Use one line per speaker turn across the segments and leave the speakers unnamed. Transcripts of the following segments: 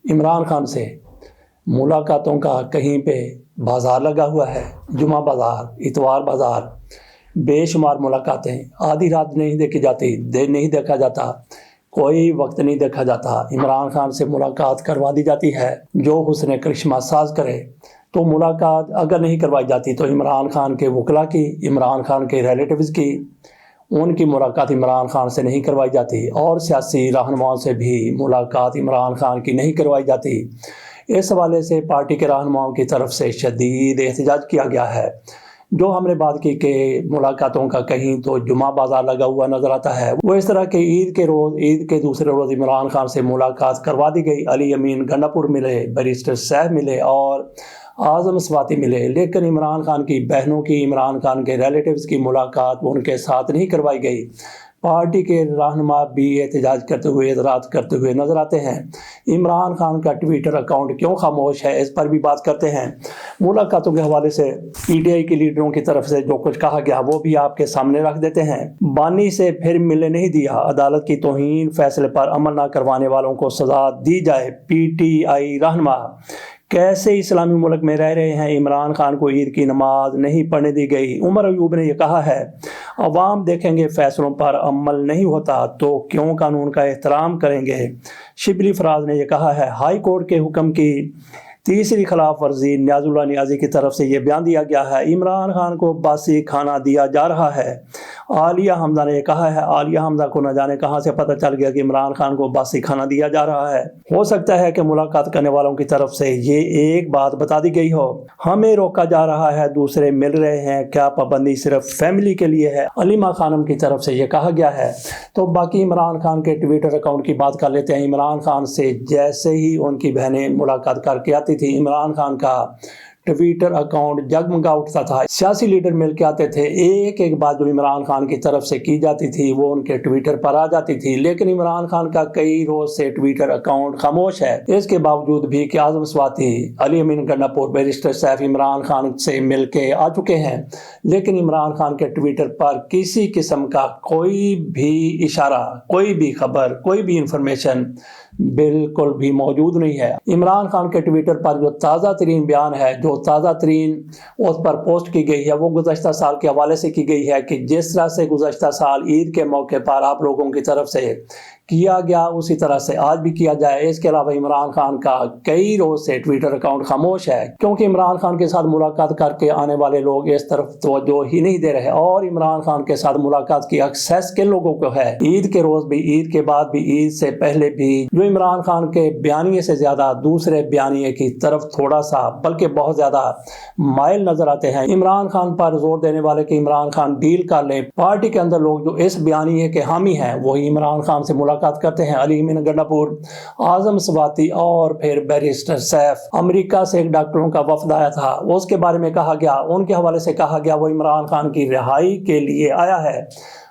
عمران خان سے ملاقاتوں کا کہیں پہ بازار لگا ہوا ہے، جمعہ بازار، اتوار بازار، بے شمار ملاقاتیں، آدھی رات نہیں دیکھی جاتی، دن نہیں دیکھا جاتا، کوئی وقت نہیں دیکھا جاتا، عمران خان سے ملاقات کروا دی جاتی ہے۔ جو حسن کرشمہ ساز کرے تو ملاقات اگر نہیں کروائی جاتی تو عمران خان کے وکلا کی، عمران خان کے ریلیٹیوز کی، ان کی ملاقات عمران خان سے نہیں کروائی جاتی، اور سیاسی رہنماؤں سے بھی ملاقات عمران خان کی نہیں کروائی جاتی۔ اس حوالے سے پارٹی کے رہنماؤں کی طرف سے شدید احتجاج کیا گیا ہے۔ جو ہم نے بات کی کہ ملاقاتوں کا کہیں تو جمعہ بازار لگا ہوا نظر آتا ہے، وہ اس طرح کہ عید کے دوسرے روز عمران خان سے ملاقات کروا دی گئی۔ علی امین گنڈا پور ملے، بیرسٹر صاحب ملے اور اعظم سواتی ملے، لیکن عمران خان کی بہنوں کی، عمران خان کے ریلیٹیوز کی ملاقات ان کے ساتھ نہیں کروائی گئی۔ پارٹی کے رہنما بھی احتجاج کرتے ہوئے، اعتراض کرتے ہوئے نظر آتے ہیں۔ عمران خان کا ٹویٹر اکاؤنٹ کیوں خاموش ہے، اس پر بھی بات کرتے ہیں۔ ملاقاتوں کے حوالے سے پی ٹی آئی کے لیڈروں کی طرف سے جو کچھ کہا گیا وہ بھی آپ کے سامنے رکھ دیتے ہیں۔ بانی سے پھر ملنے نہیں دیا، عدالت کی توہین، فیصلے پر عمل نہ کروانے والوں کو سزا دی جائے۔ پی ٹی آئی رہنما کیسے اسلامی ملک میں رہ رہے ہیں، عمران خان کو عید کی نماز نہیں پڑھنے دی گئی۔ عمر ایوب نے یہ کہا ہے، عوام دیکھیں گے فیصلوں پر عمل نہیں ہوتا تو کیوں قانون کا احترام کریں گے۔ شبلی فراز نے یہ کہا ہے، ہائی کورٹ کے حکم کی تیسری خلاف ورزی، نیاز اللہ نیازی کی طرف سے یہ بیان دیا گیا ہے، عمران خان کو باسی کھانا دیا جا رہا ہے۔ عالیہ حمزہ نے یہ کہا ہے، عالیہ حمزہ کو نہ جانے کہاں سے پتہ چل گیا کہ عمران خان کو باسی کھانا دیا جا رہا ہے۔ ہو سکتا ہے کہ ملاقات کرنے والوں کی طرف سے یہ ایک بات بتا دی گئی ہو، ہمیں روکا جا رہا ہے، دوسرے مل رہے ہیں، کیا پابندی صرف فیملی کے لیے ہے؟ علیمہ خانم کی طرف سے یہ کہا گیا ہے۔ تو باقی عمران خان کے ٹویٹر اکاؤنٹ کی بات کر لیتے ہیں۔ عمران خان سے جیسے ہی ان کی بہنیں ملاقات کر کے آتی تھی، عمران خان کا ٹویٹر اکاؤنٹ جگمگا اٹھتا تھا۔ سیاسی لیڈر مل کے آتے تھے، ایک ایک بات جو عمران خان کی طرف سے کی جاتی تھی وہ ان کے ٹویٹر پر آ جاتی تھی، لیکن عمران خان کا کئی روز سے ٹویٹر اکاؤنٹ خاموش ہے۔ اس کے باوجود بھی کہ اعظم سواتی، علی امین گنڈا پور، بیرسٹر صاحب عمران خان سے مل کے آ چکے ہیں، لیکن عمران خان کے ٹویٹر پر کسی قسم کا کوئی بھی اشارہ، کوئی بھی خبر، کوئی بھی انفارمیشن بالکل بھی موجود نہیں ہے۔ عمران خان کے ٹویٹر پر جو تازہ ترین بیان ہے، جو تازہ ترین اس پر پوسٹ کی گئی ہے، وہ گزشتہ سال کے حوالے سے کی گئی ہے کہ جس طرح سے گزشتہ سال عید کے موقع پر آپ لوگوں کی طرف سے کیا گیا اسی طرح سے آج بھی کیا جائے۔ اس کے علاوہ عمران خان کا کئی روز سے ٹویٹر اکاؤنٹ خاموش ہے، کیونکہ عمران خان کے ساتھ ملاقات کر کے آنے والے لوگ اس طرف توجہ ہی نہیں دے رہے، اور عمران خان کے ساتھ ملاقات کی ایکسیس کن لوگوں کو ہے؟ عید کے روز بھی، عید کے بعد بھی، عید سے پہلے بھی، جو عمران خان کے بیانیے سے زیادہ دوسرے بیانیے کی طرف تھوڑا سا بلکہ بہت زیادہ مائل نظر آتے ہیں۔ عمران خان پر زور دینے والے کہ عمران خان ڈیل کر لیں، پارٹی کے اندر لوگ جو اس بیانیے کے حامی ہیں وہی عمران خان سے ملاقات کرتے ہیں۔ علی امین گنڈا پور، اعظم سواتی اور پھر بیرسٹر سیف۔ امریکہ سے ایک ڈاکٹروں کا وفد آیا تھا، اس کے بارے میں کہا گیا، ان کے حوالے سے کہا گیا وہ عمران خان کی رہائی کے لیے آیا ہے۔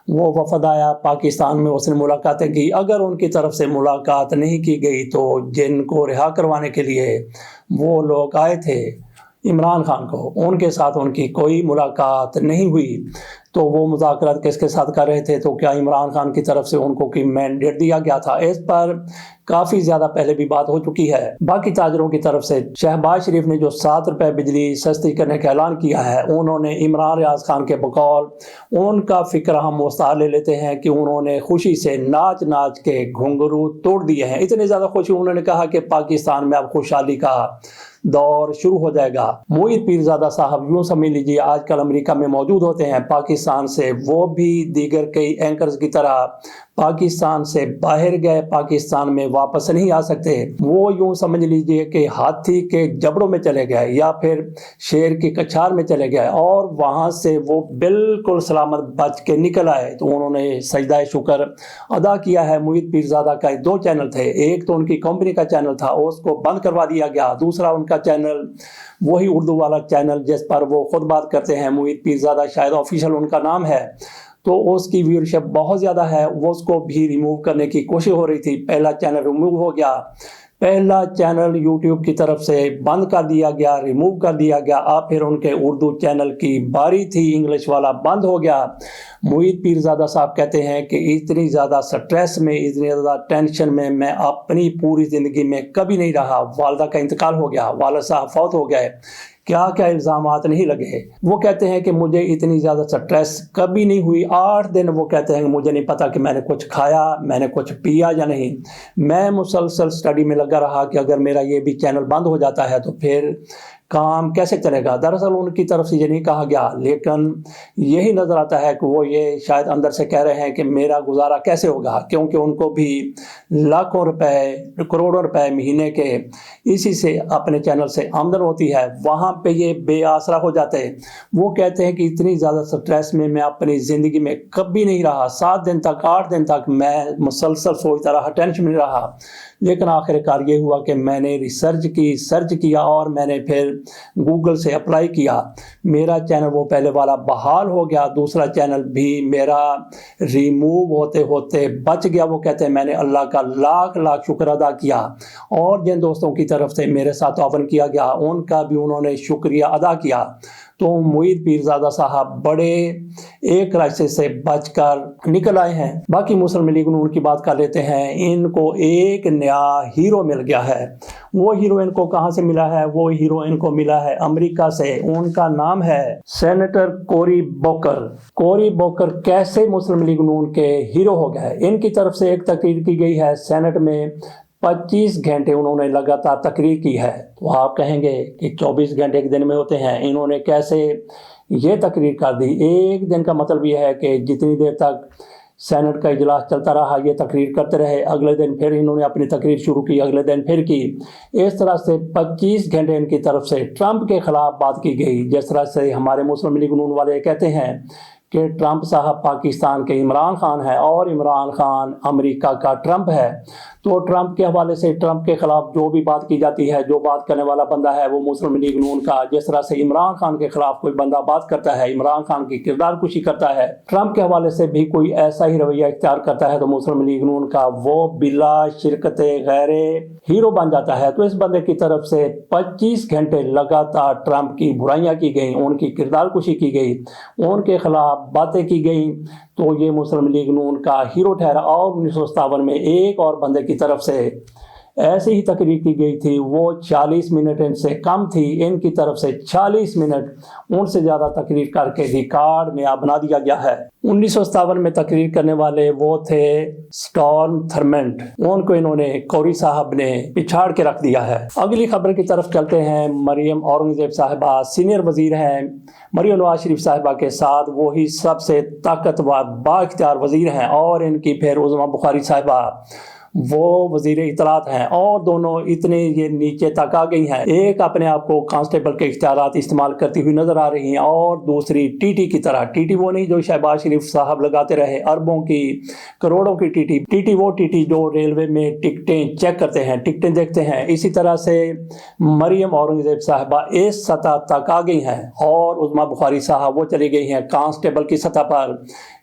وہ وفد آیا پاکستان میں، اس نے ملاقاتیں کی، اگر ان کی طرف سے ملاقات نہیں کی گئی تو جن کو رہا کروانے کے لیے وہ لوگ آئے تھے عمران خان کو، ان کے ساتھ ان کی کوئی ملاقات نہیں ہوئی، تو وہ مذاکرات کس کے ساتھ کر رہے تھے؟ تو کیا عمران خان کی طرف سے ان کو کوئی مینڈیٹ دیا گیا تھا؟ اس پر کافی زیادہ پہلے بھی بات ہو چکی ہے۔ باقی تاجروں کی طرف سے شہباز شریف نے جو 7 روپے بجلی سستی کرنے کا اعلان کیا ہے، انہوں نے عمران ریاض خان کے بقول ان کا فکر ہم مستعار لے لیتے ہیں کہ انہوں نے خوشی سے ناچ ناچ کے گھنگرو توڑ دیے ہیں۔ اتنی زیادہ خوشی، انہوں نے کہا کہ پاکستان میں اب خوشحالی کا دور شروع ہو جائے گا۔ معید پیرزادہ صاحب یوں سمجھ لیجیے آج کل امریکہ میں موجود ہوتے ہیں، پاکستان سے وہ بھی دیگر کئی اینکرز کی طرح پاکستان سے باہر گئے، پاکستان میں واپس نہیں آ سکتے۔ وہ یوں سمجھ لیجئے کہ ہاتھی کے جبڑوں میں چلے گئے یا پھر شیر کی کچھار میں چلے گئے، اور وہاں سے وہ بالکل سلامت بچ کے نکل آئے۔ تو انہوں نے سجدہ شکر ادا کیا ہے۔ معید پیرزادہ کا 2 چینل تھے، ایک تو ان کی کمپنی کا چینل تھا، اس کو بند کروا دیا گیا، دوسرا ان کا چینل وہی اردو والا چینل جس پر وہ خود بات کرتے ہیں، معید پیرزادہ شاید آفیشیل ان کا نام ہے، تو اس کی ویورشپ بہت زیادہ ہے، وہ اس کو بھی ریموو کرنے کی کوشش ہو رہی تھی۔ پہلا چینل ریموو ہو گیا، पहला चैनल यूट्यूब की तरफ से बंद कर दिया गया, रिमूव कर दिया गया। अब फिर उनके उर्दू चैनल की बारी थी, इंग्लिश वाला बंद हो गया। मुईद पीरजादा साहब कहते हैं कि इतनी ज़्यादा स्ट्रेस में, इतनी ज़्यादा टेंशन में मैं अपनी पूरी ज़िंदगी में कभी नहीं रहा। वालदा का इंतकाल हो गया, वालिद साहब फौत हो गए, क्या क्या इल्ज़ामात नहीं लगे। वो कहते हैं कि मुझे इतनी ज़्यादा स्ट्रेस कभी नहीं हुई। 8 दिन वो कहते हैं कि मुझे नहीं पता कि मैंने कुछ खाया, मैंने कुछ पिया या नहीं। मैं मुसलसल स्टडी में लगा रहा कि अगर मेरा ये भी चैनल बंद हो जाता है तो फिर काम कैसे चलेगा। दरअसल उनकी तरफ से ये नहीं कहा गया, लेकिन यही नज़र आता है कि वो ये शायद अंदर से कह रहे हैं कि मेरा गुजारा कैसे होगा, क्योंकि उनको भी लाखों रुपए, करोड़ों रुपए महीने के इसी से अपने चैनल से आमदन होती है। वहाँ पे ये बेआसरा हो जाते हैं। वो कहते हैं कि इतनी ज़्यादा स्ट्रेस में मैं अपनी ज़िंदगी में कभी नहीं रहा। 7 दिन तक, 8 दिन तक मैं मुसलसल सोचता रहा, टेंशन में रहा। लेकिन आखिरकार ये हुआ कि मैंने सर्च किया और मैंने फिर गूगल से अप्लाई किया। मेरा चैनल वो पहले वाला बहाल हो गया, दूसरा चैनल भी मेरा रिमूव होते होते बच गया। वो कहते हैं मैंने अल्लाह का लाख लाख शुक्र अदा किया, और जिन दोस्तों की तरफ से मेरे साथ तावन किया गया उनका भी उन्होंने शुक्रिया अदा किया। तो मुईद पीरजादा साहब बड़े एक क्राइसिस से बचकर निकल आए हैं। बाकी मुस्लिम लीग नून की बात कर लेते हैं। इनको एक नया हीरो मिल गया है। वो हीरो इनको कहाँ से मिला है? वो हीरो इनको मिला है अमेरिका से। उनका नाम है सेनेटर कोरी बोकर। कोरी बोकर कैसे मुस्लिम लीग नून के हीरो हो गए? इनकी तरफ से एक तकरीर की गई है सेनेट में, 25 घंटे उन्होंने लगातार तकरीर की है। तो आप कहेंगे कि 24 घंटे एक दिन में होते हैं, इन्होंने कैसे ये तकरीर कर दी? एक दिन का मतलब यह है कि जितनी देर तक सेनेट का इजलास चलता रहा ये तकरीर करते रहे, अगले दिन फिर इन्होंने अपनी तकरीर शुरू की, अगले दिन फिर की। इस तरह से 25 घंटे इनकी तरफ से ट्रंप के खिलाफ बात की गई। जिस तरह से हमारे मुस्लिम लीग नून वाले कहते हैं कि ट्रंप साहब पाकिस्तान के इमरान खान है और इमरान खान अमेरिका का ट्रंप है। तो ट्रंप के हवाले से ट्रंप के खिलाफ जो भी बात की जाती है, जो बात करने वाला बंदा है वो मुस्लिम लीग नून का। जिस तरह से इमरान खान के खिलाफ कोई बंदा बात करता है, इमरान खान की किरदार कुशी करता है, ट्रंप के हवाले से भी कोई ऐसा ही रवैया इख्तियार करता है तो मुस्लिम लीग नून का वो बिला शिरकत गैरे हीरो बन जाता है। तो इस बंदे की तरफ से 25 घंटे लगातार ट्रंप की बुराइयां की गई, उनकी किरदार कुशी की गई, उनके खिलाफ बातें की गई। तो ये मुस्लिम लीग नून का हीरो ठहरा। और 1957 में एक और बंदे की तरफ से ऐसी ही तकरीर की गई थी, वो 40 मिनट इनसे कम थी, इनकी तरफ से 40 मिनट उनसे ज़्यादा तकरीर करके रिकॉर्ड नया बना दिया गया है। 1957 में तकरीर करने वाले वो थे स्टॉर्म थर्मेंट, उनको इन्होंने कोरी साहब ने पिछाड़ के रख दिया है। अगली खबर की तरफ चलते हैं। मरियम औरंगजेब साहिबा सीनियर वजीर हैं। मरियम नवाज शरीफ साहिबा के साथ वही सबसे ताकतवर बाइख्तियार वजीर हैं, और इनकी फिर उज़्मा बुखारी साहिबा वो वजीर इतलात हैं, और दोनों इतने ये नीचे तक आ गई हैं। एक अपने आप को कांस्टेबल के इख्तियारात इस्तेमाल करती हुई नजर आ रही हैं, और दूसरी टीटी की तरह। टीटी वो नहीं जो शहबाज शरीफ साहब लगाते रहे, अरबों की करोड़ों की टीटी। टीटी वो टीटी जो रेलवे में टिकटें चेक करते हैं, टिकटें देखते हैं। इसी तरह से मरियम औरंगजेब साहबा इस सतह तक आ गई हैं, और उज़्मा बुखारी साहब वो चली गई हैं कांस्टेबल की सतह पर।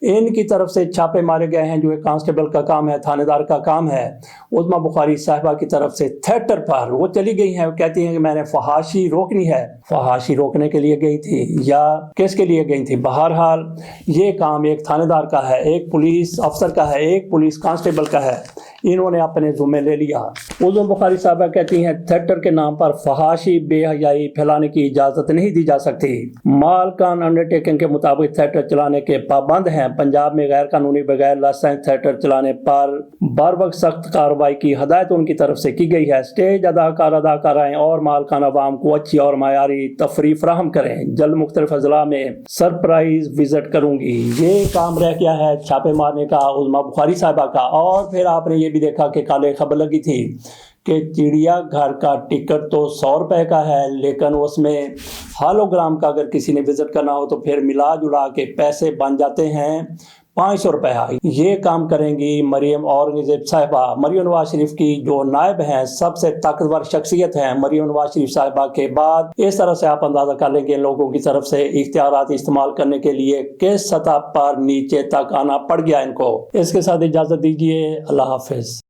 इनकी तरफ से छापे मारे गए हैं, जो एक कांस्टेबल का काम है, थानेदार का काम है। उज़्मा बुखारी साहिबा की तरफ से थिएटर पर वो चली गई हैं, वो कहती हैं कि मैंने फहाशी रोकनी है। फहाशी रोकने के लिए गई थी या किसके लिए गई थी? बहरहाल ये काम एक थानेदार का है, एक पुलिस अफसर का है, एक पुलिस कांस्टेबल का है। इन्होंने अपने ज़िम्मे ले लिया। उज़्मा बुखारी साहिबा कहती हैं थिएटर के नाम पर फहाशी बेहयाई फैलाने की इजाज़त नहीं दी जा सकती। मालकान अंडरटेकिंग के मुताबिक थिएटर चलाने के पाबंद हैं। पंजाब में गैर कानूनी बगैर लाइसेंस थिएटर चलाने पर बर वक्त सख्त कार्रवाई की हदायत उनकी तरफ से की गई है। स्टेज अदाकाराएं और मालकान अवाम को अच्छी और मायारी तफरीह फराहम करें। जल्द मुख्तलिफ अजला में सरप्राइज विजिट करूंगी। ये काम रह गया है छापे मारने का उज़्मा बुखारी साहिबा का। और फिर आपने ये भी देखा कि काले खबर लगी थी कि चिड़ियाघर का टिकट तो 100 रुपए का है, लेकिन उसमें हॉलोग्राम का अगर किसी ने विजिट करना हो तो फिर मिला जुला के पैसे बन जाते हैं 500 रुपया। ये काम करेंगी मरियम औरंगजेब साहिबा। मरियम नवाज शरीफ की जो नायब हैं, सबसे ताकतवर शख्सियत हैं मरियम नवाज शरीफ साहिबा के बाद। इस तरह से आप अंदाजा कर लेंगे इन लोगों की तरफ से इख्तियारात इस्तेमाल करने के लिए किस सतह पर नीचे तक आना पड़ गया इनको। इसके साथ इजाजत दीजिए, अल्लाह हाफिज।